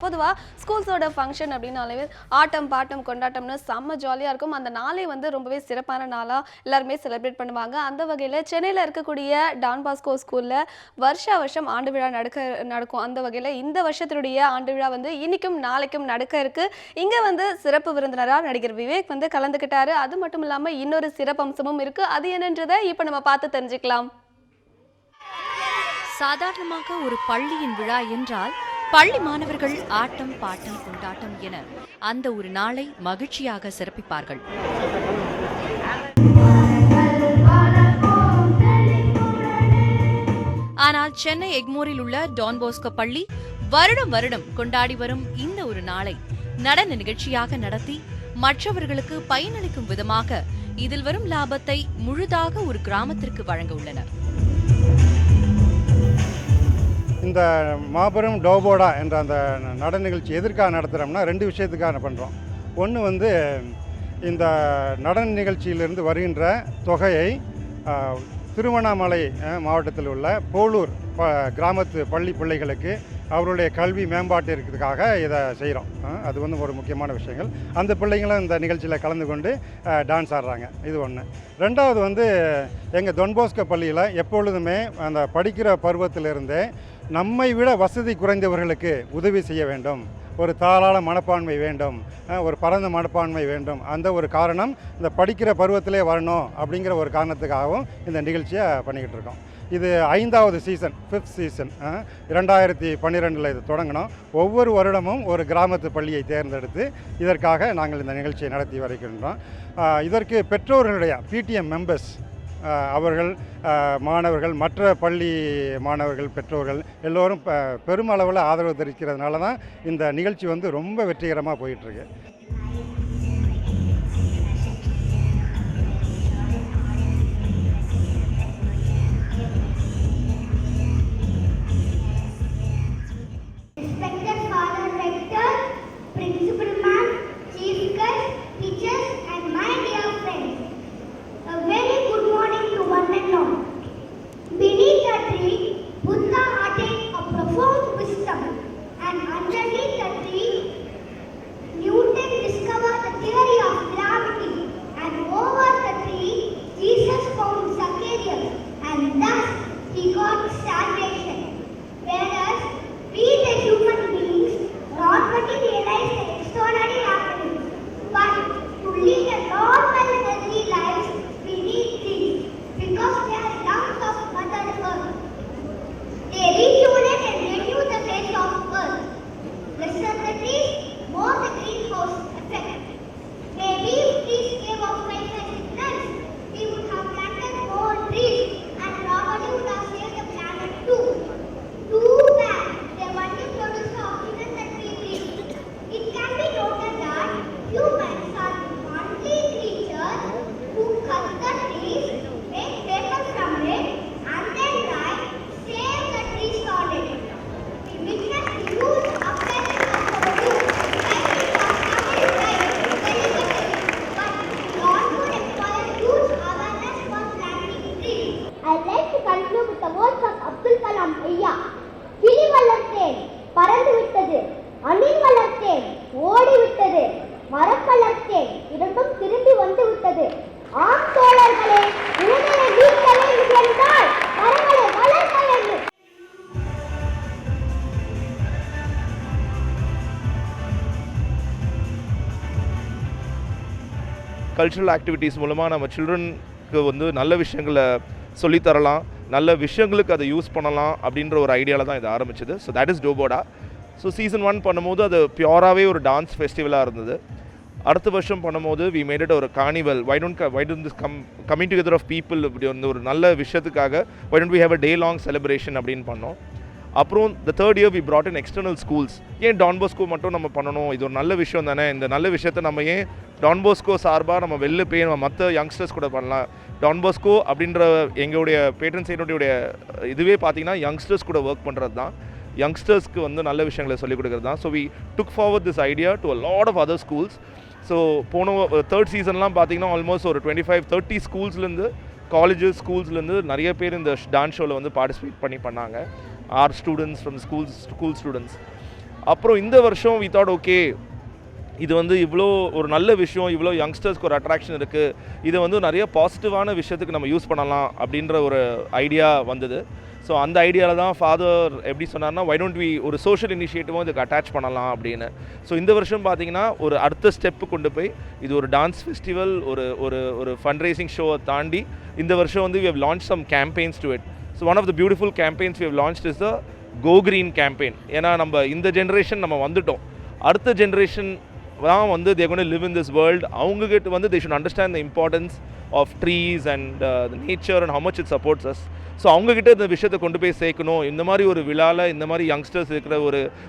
பொதுவாக ஸ்கூல்ஸோட ஃபங்க்ஷன் அப்படின்னாலே ஆட்டம் பாட்டம் கொண்டாட்டம்னு செம்ம ஜாலியாக இருக்கும். அந்த நாளே வந்து ரொம்பவே சிறப்பான நாளாக எல்லாருமே செலிப்ரேட் பண்ணுவாங்க. அந்த வகையில் சென்னையில் இருக்கக்கூடிய டான் பாஸ்கோ ஸ்கூலில் வருஷம் ஆண்டு விழா நடக்கும். அந்த வகையில் இந்த வருஷத்தினுடைய ஆண்டு விழா வந்து இன்னைக்கும் நாளைக்கும் நடக்க இருக்கு. இங்கே வந்து சிறப்பு விருந்தினராக நடிகர் விவேக் வந்து கலந்துக்கிட்டாரு. அது மட்டும் இல்லாமல் இன்னொரு சிறப்பம்சமும் இருக்கு. அது என்னன்றதை இப்போ நம்ம பார்த்து தெரிஞ்சுக்கலாம். சாதாரணமாக ஒரு பள்ளியின் விழா என்றால் பள்ளி மாணவர்கள் ஆட்டம் பாட்டம் கொண்டாட்டம் என அந்த ஒரு நாளை மகிழ்ச்சியாக சிறப்பிப்பார்கள். ஆனால் சென்னை எக்மோரில் உள்ள டான் பாஸ்கோ பள்ளி வருடம் கொண்டாடி வரும் இந்த ஒரு நாளை நடன நிகழ்ச்சியாக நடத்தி மற்றவர்களுக்கு பயனளிக்கும் விதமாக இதில் வரும் லாபத்தை முழுதாக ஒரு கிராமத்திற்கு வழங்க உள்ளனர். இந்த மாபெரும் டோபோடா என்ற அந்த நடன நிகழ்ச்சி எதற்காக நடத்துகிறோம்னா ரெண்டு விஷயத்துக்காக பண்ணுறோம். ஒன்று வந்து இந்த நடன நிகழ்ச்சியிலிருந்து வருகின்ற தொகையை திருவண்ணாமலை மாவட்டத்தில் உள்ள போலூர் கிராமத்து பள்ளி பிள்ளைகளுக்கு அவருடைய கல்வி மேம்பாட்டிற்காக இதை செய்கிறோம். அது வந்து ஒரு முக்கியமான விஷயங்கள். அந்த பிள்ளைங்களும் இந்த நிகழ்ச்சியில் கலந்து கொண்டு டான்ஸ் ஆடுறாங்க. இது ஒன்று. ரெண்டாவது வந்து எங்கள் டான் பாஸ்கோ பள்ளியில் எப்பொழுதுமே அந்த படிக்கிற பருவத்திலிருந்தே நம்மை விட வசதி குறைந்தவர்களுக்கு உதவி செய்ய வேண்டும், ஒரு தாராள மனப்பான்மை வேண்டும், ஒரு பரந்த மனப்பான்மை வேண்டும். அந்த ஒரு காரணம் இந்த படிக்கிற பருவத்திலே வரணும் அப்படிங்கிற ஒரு காரணத்துக்காகவும் இந்த நிகழ்ச்சியை பண்ணிக்கிட்டு இருக்கோம். இது 5வது சீசன், 5th சீசன். 2012 இது தொடங்கினோம். ஒவ்வொரு வருடமும் ஒரு கிராமத்து பள்ளியை தேர்ந்தெடுத்து இதற்காக நாங்கள் இந்த நிகழ்ச்சியை நடத்தி வருகின்றோம். இதற்கு பெற்றோர்களுடைய பிடிஎம் மெம்பர்ஸ் அவர்கள், மாணவர்கள், மற்ற பள்ளி மாணவர்கள், பெற்றோர்கள் எல்லோரும் பெருமளவில் ஆதரவு தெரிவிக்கிறதுனால தான் இந்த நிகழ்ச்சி வந்து ரொம்ப வெற்றிகரமாக போயிட்டுருக்கு. பறந்து விட்டது, அணில் வளர்த்தேன், ஓடிவிட்டது, மரம் வளர்த்தேன், இரண்டும் திரும்பி வந்து விட்டது. ஆம் தோழர்களே, உலகை மீட்க வேண்டும் என்றால் மரங்களை வளர்க்க வேண்டும். கல்ச்சுரல் ஆக்டிவிட்டீஸ் மூலமாக நம்ம சில்ட்ரனுக்கு வந்து நல்ல விஷயங்களை சொல்லித்தரலாம், நல்ல விஷயங்களுக்கு அதை யூஸ் பண்ணலாம் அப்படின்ற ஒரு ஐடியாவில் தான் இது ஆரம்பிச்சது. ஸோ தட் இஸ் டோபோடா. ஸோ சீசன் 1 பண்ணும்போது அது பியூராகவே ஒரு டான்ஸ் ஃபெஸ்டிவலாக இருந்தது. அடுத்த வருஷம் பண்ணும்போது வி மேட் இட் ஒரு carnival. Why don't this coming together of people இப்படி வந்து ஒரு நல்ல விஷயத்துக்காக why don't we have a day long celebration அப்படின்னு பண்ணோம். அப்புறம் the third year we brought in external schools. ஏன் டான் பாஸ்கோ மட்டும் நம்ம பண்ணணும், இது ஒரு நல்ல விஷயம் தானே, இந்த நல்ல விஷயத்தை நம்ம ஏன் டான் பாஸ்கோ சார்பாக நம்ம வெளில போய் நம்ம மற்ற யங்ஸ்டர்ஸ் கூட பண்ணலாம். டான் பாஸ்கோ அப்படின்ற எங்களுடைய பேட்ரன் சைனுடைய இதுவே பார்த்தீங்கன்னா யங்ஸ்டர்ஸ் கூட ஒர்க் பண்ணுறது தான், யங்ஸ்டர்ஸ்க்கு வந்து நல்ல விஷயங்களை சொல்லிக் கொடுக்குறது தான். So we took forward this idea to a lot of other schools. So போன 3rd சீசன்லாம் பார்த்தீங்கன்னா ஆல்மோஸ்ட் ஒரு 25-30 ஸ்கூல்ஸ்லேருந்து காலேஜஸ் ஸ்கூல்ஸ்லேருந்து நிறைய பேர் இந்த டான்ஸ் ஷோவில் வந்து பார்ட்டிசிபேட் பண்ணாங்க. Our students from school students. அப்புறம் இந்த வருஷம் வி தாட் ஓகே, இது வந்து இவ்வளோ ஒரு நல்ல விஷயம், இவ்வளோ யங்ஸ்டர்ஸ்க்கு ஒரு அட்ராக்ஷன் இருக்குது, இதை வந்து நிறைய பாசிட்டிவான விஷயத்துக்கு நம்ம யூஸ் பண்ணலாம் அப்படின்ற ஒரு ஐடியா வந்தது. ஸோ அந்த ஐடியாவில் தான் ஃபாதர் எப்படி சொன்னார்னா, வை டோன்ட் வி ஒரு சோஷியல் இனிஷியேட்டிவும் இதுக்கு அட்டாச் பண்ணலாம் அப்படின்னு. ஸோ இந்த வருஷம் பார்த்தீங்கன்னா ஒரு அடுத்த ஸ்டெப்பு கொண்டு போய் இது ஒரு டான்ஸ் ஃபெஸ்டிவல், ஒரு ஒரு ஒரு ஃபண்ட் ரைசிங் ஷோவை தாண்டி இந்த வருஷம் வந்து we have launch some campaigns to it. So one of the beautiful campaigns we have launch is the go green campaign. ஏன்னா நம்ம இந்த ஜென்ரேஷன் நம்ம வந்துட்டோம், அடுத்த ஜென்ரேஷன் தான் வந்து they are going to live in this world. அவங்ககிட்ட வந்து they should understand the importance of trees and the nature and how much it supports us. So அவங்ககிட்ட இந்த விஷயத்தை கொண்டு போய் சேர்க்கணும், இந்த மாதிரி ஒரு விழாவில் இந்த மாதிரி யங்ஸ்டர்ஸ் இருக்கிற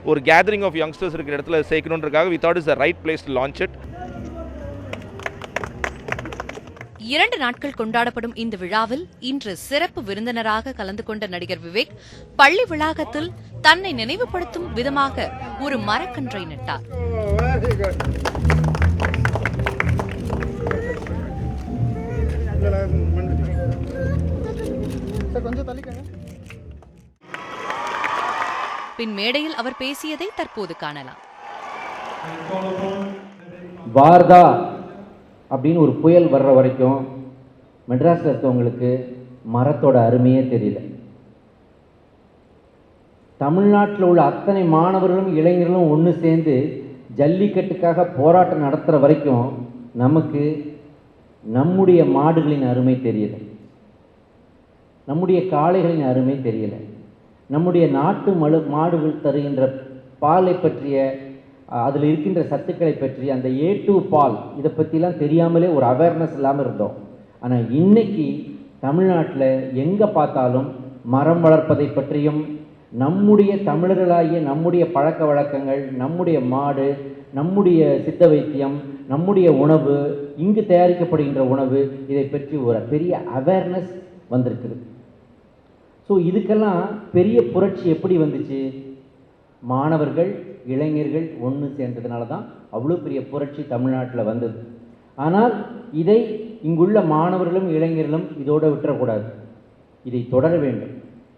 ஒரு கேதரிங் ஆஃப் யங்ஸ்டர்ஸ் இருக்கிற இடத்துல சேர்க்கணுன்றக்காக we thought it's the right place to launch it. 2 நாட்கள் கொண்டாடப்படும் இந்த விழாவில் இன்று சிறப்பு விருந்தினராக கலந்து கொண்ட நடிகர் விவேக் பள்ளி வளாகத்தில் தன்னை நினைவுபடுத்தும் விதமாக ஒரு மரக்கன்றை நட்டார். பின் மேடையில் அவர் பேசியதை தற்போது காணலாம். வார்தா அப்படின்னு ஒரு புயல் வர்ற வரைக்கும் மெட்ராஸில் இருக்கவங்களுக்கு மரத்தோட அருமையே தெரியல. தமிழ்நாட்டில் உள்ள அத்தனை மாணவர்களும் இளைஞர்களும் ஒன்று சேர்ந்து ஜல்லிக்கட்டுக்காக போராட்டம் நடத்துகிற வரைக்கும் நமக்கு நம்முடைய மாடுகளின் அருமை தெரியல, நம்முடைய காளைகளின் அருமை தெரியல, நம்முடைய நாட்டு மாடுகள் தருகின்ற பாலை பற்றிய அதில் இருக்கின்ற சத்துக்களை பற்றி அந்த A2 பால் இதை பற்றிலாம் தெரியாமலே ஒரு அவேர்னஸ் இல்லாமல் இருந்தோம். ஆனால் இன்னைக்கு தமிழ்நாட்டில் எங்கே பார்த்தாலும் மரம் வளர்ப்பதை பற்றியும் நம்முடைய தமிழர்களாகிய நம்முடைய பழக்க வழக்கங்கள், நம்முடைய மாடு, நம்முடைய சித்த வைத்தியம், நம்முடைய உணவு, இங்கு தயாரிக்கப்படுகின்ற உணவு, இதை பற்றி ஒரு பெரிய அவேர்னஸ் வந்திருக்குது. ஸோ இதுக்கெல்லாம் பெரிய புரட்சி எப்படி வந்துச்சு? மாணவர்கள் இளைஞர்கள் ஒன்று சேர்ந்ததுனால தான் அவ்வளோ பெரிய புரட்சி தமிழ்நாட்டில் வந்தது. ஆனால் இதை இங்குள்ள மாணவர்களும் இளைஞர்களும் இதோடு விட்டுறக்கூடாது, இதை தொடர வேண்டும்.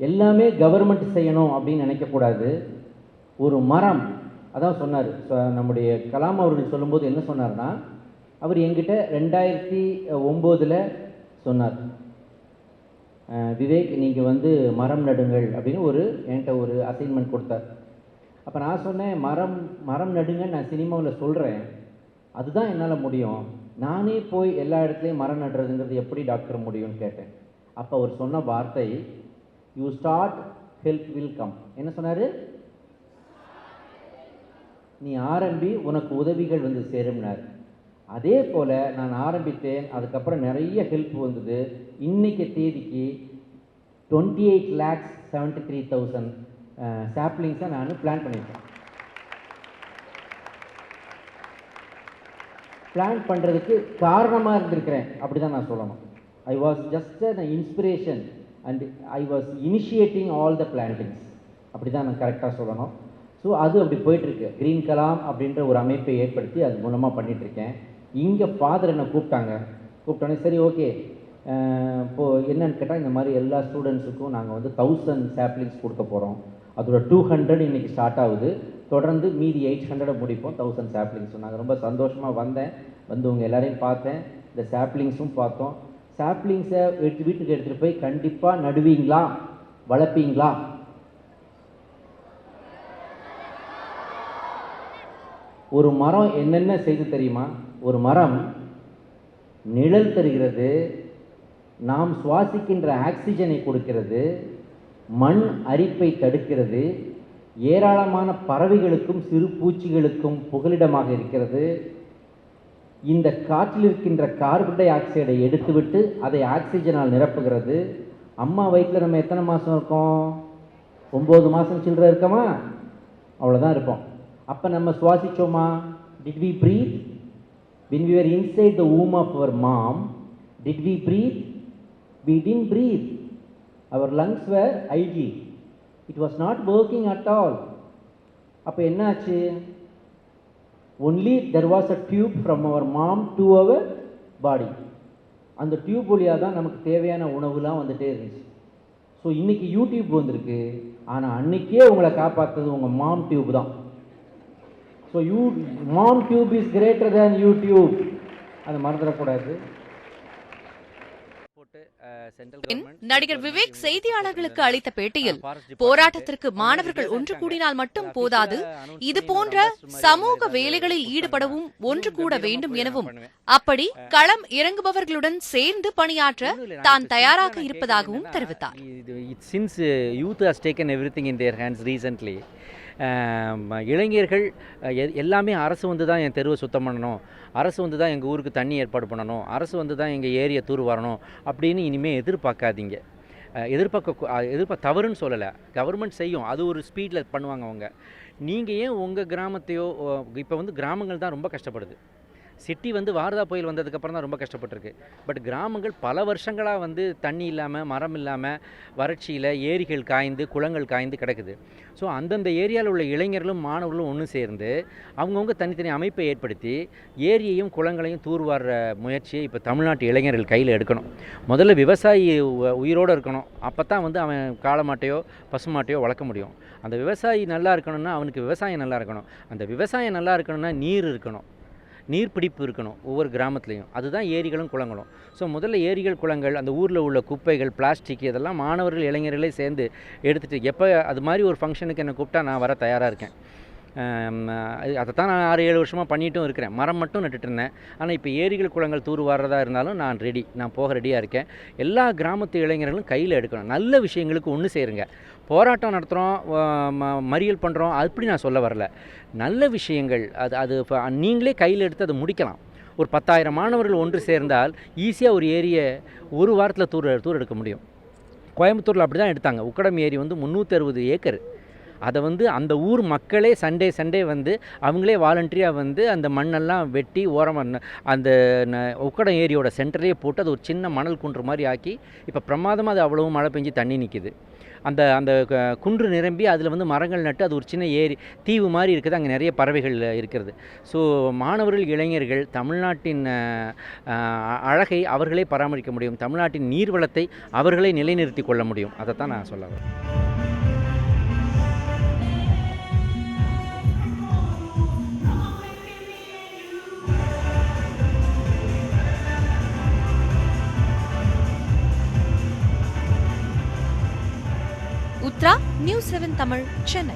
எல்லாமே கவர்மெண்ட் செய்யணும் அப்படின்னு நினைக்கக்கூடாது. ஒரு மரம், அதான் சொன்னார் நம்முடைய கலாம் அவர்கள் சொல்லும்போது என்ன சொன்னார்னா, அவர் என்கிட்ட 2009 சொன்னார், விவேக் நீங்கள் வந்து மரம் நடுங்கள் அப்படின்னு என்கிட்ட ஒரு அசைன்மெண்ட் கொடுத்தார். அப்போ நான் சொன்னேன், மரம் நடுங்க நான் சினிமாவில் சொல்கிறேன், அதுதான் என்னால் முடியும், நானே போய் எல்லா இடத்துலையும் மரம் நடுறதுங்கிறது எப்படி டாக்டர் முடியும்னு கேட்டேன். அப்போ அவர் சொன்ன வார்த்தை, you start help will come. என்ன சொன்னார்? நீ ஆரம்பி உனக்கு உதவிகள் வந்து சேரும்னார். அதே போல் நான் ஆரம்பித்தேன், அதுக்கப்புறம் நிறைய ஹெல்ப் வந்தது. இன்றைக்கி தேதிக்கு 28,73,000 சாப்ளிங்ஸை நான் பிளான் பண்ணியிருக்கேன். பிளான் பண்ணுறதுக்கு காரணமாக இருந்திருக்கிறேன், அப்படி தான் நான் சொல்லணும். I was just an inspiration and I was initiating all the plantings, அப்படி தான் நான் கரெக்டாக சொல்லணும். ஸோ அது அப்படி போயிட்டுருக்கு. க்ரீன் கலாம் அப்படின்ற ஒரு அமைப்பை ஏற்படுத்தி அது மூலமாக பண்ணிகிட்ருக்கேன். இங்கே ஃபாதர் என்னை கூப்பிட்டோன்னே சரி ஓகே இப்போது என்னன்னு கேட்டால், இந்த மாதிரி எல்லா ஸ்டூடெண்ட்ஸுக்கும் நாங்கள் வந்து 1000 சாப்ளிங்ஸ் கொடுக்க போகிறோம், அதோட 200 இன்றைக்கி ஸ்டார்ட் ஆகுது, தொடர்ந்து மீதி 800 முடிப்போம், 1000 சாப்ளிங்ஸ் சொன்னாங்க. ரொம்ப சந்தோஷமாக வந்தேன், வந்து உங்கள் எல்லோரையும் பார்த்தேன், இந்த சாப்ளிங்ஸும் பார்த்தோம். சாப்ளிங்ஸை வீட்டுக்கு எடுத்துகிட்டு போய் கண்டிப்பாக நடுவீங்களா, வளர்ப்பீங்களா? ஒரு மரம் என்னென்ன செய்து தெரியுமா? ஒரு மரம் நிழல் தருகிறது, நாம் சுவாசிக்கின்ற ஆக்சிஜனை கொடுக்கிறது, மண் அரிப்பை தடுக்கிறது, ஏராளமான பறவைகளுக்கும் சிறு பூச்சிகளுக்கும் புகலிடமாக இருக்கிறது. இந்த காற்றில் இருக்கின்ற கார்பன் டை ஆக்சைடை எடுத்துவிட்டு அதை ஆக்சிஜனால் நிரப்புகிறது. அம்மா வயிற்றில் நம்ம எத்தனை மாதம் இருக்கோம்? 9 மாதம் சில்லற இருக்கோமா? அவ்வளோதான் இருப்போம். அப்போ நம்ம சுவாசித்தோமா? Did we breathe? When we were inside the womb of our mom, did we breathe? We didn't breathe. Our lungs were idle. It was not working at all. அப்போ என்ன ஆச்சு? Only there was a tube from our mom to our body. அந்த tube வழியாக தான் நமக்கு தேவையான உணவுலாம் வந்துகிட்டே இருந்துச்சு. ஸோ இன்றைக்கி யூடியூப் வந்திருக்கு, ஆனால் அன்றைக்கே உங்களை காப்பாற்றுறது உங்கள் மாம் டியூப் தான். So mom tube is greater than YouTube, அதை மறந்துடக்கூடாது. நடிகர் விவேக் செய்தியாளர்களுக்கு அளித்த பேட்டியில் போராட்டத்திற்கு மாணவர்கள் ஒன்று கூடினால் மட்டும் போதாது, இது போன்ற சமூக வேலைகளில் ஈடுபடவும் ஒன்று கூட வேண்டும் எனவும், அப்படி களம் இறங்குபவர்களுடன் சேர்ந்து பணியாற்ற தான் தயாராக இருப்பதாகவும் தெரிவித்தார். Since youth has taken everything in their hands recently, இளைஞர்கள் எல்லாமே அரசு வந்து தான் என் தெருவை சுத்தம் பண்ணணும், அரசு வந்து தான் எங்கள் ஊருக்கு தண்ணி ஏற்பாடு பண்ணணும், அரசு வந்து தான் எங்கள் ஏரியை தூர் வரணும் அப்படின்னு இனிமேல் எதிர்பார்க்காதீங்க. எதிர்பார்க்க தவறுன்னு சொல்லலை, கவர்மெண்ட் செய்யும், அது ஒரு ஸ்பீடில் பண்ணுவாங்க அவங்க. நீங்கள் ஏன் உங்கள் கிராமத்தையோ, இப்போ வந்து கிராமங்கள் தான் ரொம்ப கஷ்டப்படுது. சிட்டி வந்து வாரதா புயல் வந்ததுக்கப்புறம் தான் ரொம்ப கஷ்டப்பட்டிருக்கு. பட் கிராமங்கள் பல வருஷங்களாக வந்து தண்ணி இல்லாமல், மரம் இல்லாமல், வறட்சியில் ஏரிகள் காய்ந்து, குளங்கள் காய்ந்து கிடக்குது. ஸோ அந்தந்த ஏரியாவில் உள்ள இளைஞர்களும் மாணவர்களும் ஒன்று சேர்ந்து அவங்கவுங்க தனித்தனி அமைப்பை ஏற்படுத்தி ஏரியையும் குளங்களையும் தூர்வார முயற்சியை இப்போ தமிழ்நாட்டு இளைஞர்கள் கையில் எடுக்கணும். முதல்ல விவசாயி உயிரோடு இருக்கணும், அப்போ தான் வந்து அவன் காளமாட்டையோ பசுமாட்டையோ வளர்க்க முடியும். அந்த விவசாயி நல்லா இருக்கணும்னா அவனுக்கு விவசாயம் நல்லா இருக்கணும், அந்த விவசாயம் நல்லா இருக்கணும்னா நீர் இருக்கணும், நீர்பிடிப்பு இருக்கணும் ஒவ்வொரு கிராமத்துலேயும். அதுதான் ஏரிகளும் குளங்களும். ஸோ முதல்ல ஏரிகள் குளங்கள், அந்த ஊரில் உள்ள குப்பைகள், பிளாஸ்டிக், இதெல்லாம் மாணவர்கள் இளைஞர்களே சேர்ந்து எடுத்துகிட்டு, எப்போ அது மாதிரி ஒரு ஃபங்க்ஷனுக்கு என்னை கூப்பிட்டா நான் வர தயாராக இருக்கேன். அதை தான் நான் 6-7 வருஷமாக பண்ணிட்டும் இருக்கிறேன். மரம் மட்டும் நட்டுட்டு இருந்தேன். ஆனால் இப்போ ஏரிகள் குளங்கள் தூர் வர்றதா இருந்தாலும் நான் போக ரெடியாக இருக்கேன். எல்லா கிராமத்து இளைஞர்களும் கையில் எடுக்கணும். நல்ல விஷயங்களுக்கு ஒன்று சேருங்க. போராட்டம் நடத்துகிறோம், மறியல் பண்ணுறோம், அப்படி நான் சொல்ல வரல. நல்ல விஷயங்கள் அது நீங்களே கையில் எடுத்து அதை முடிக்கலாம். ஒரு 10,000 மாணவர்கள் ஒன்று சேர்ந்தால் ஈஸியாக ஒரு ஏரியை ஒரு வாரத்தில் தூர் எடுக்க முடியும். கோயம்புத்தூரில் அப்படி தான் எடுத்தாங்க. உக்கடம் ஏரி வந்து 360 ஏக்கர். அதை வந்து அந்த ஊர் மக்களே சண்டே வந்து அவங்களே வாலண்டரியாக வந்து அந்த மண்ணெல்லாம் வெட்டி ஓரமாக அந்த உக்கடம் ஏரியோட சென்டர்லேயே போட்டு அது ஒரு சின்ன மணல் குன்று மாதிரி ஆக்கி இப்போ பிரமாதமாக அது அவ்வளவு மழை பெஞ்சு தண்ணி நிற்கிது. அந்த குன்று நிரம்பி அதில் வந்து மரங்கள் நட்டு அது ஒரு சின்ன ஏரி தீவு மாதிரி இருக்குது. அங்கே நிறைய பறவைகள் இருக்கிறது. ஸோ மாணவர்கள், இளைஞர்கள் தமிழ்நாட்டின் அழகை அவர்களே பராமரிக்க முடியும், தமிழ்நாட்டின் நீர்வளத்தை அவர்களே நிலைநிறுத்தி கொள்ள முடியும். அதை தான் நான் சொல்ல வரேன். உத்ரா, நியூஸ் 7 தமிழ், சென்னை.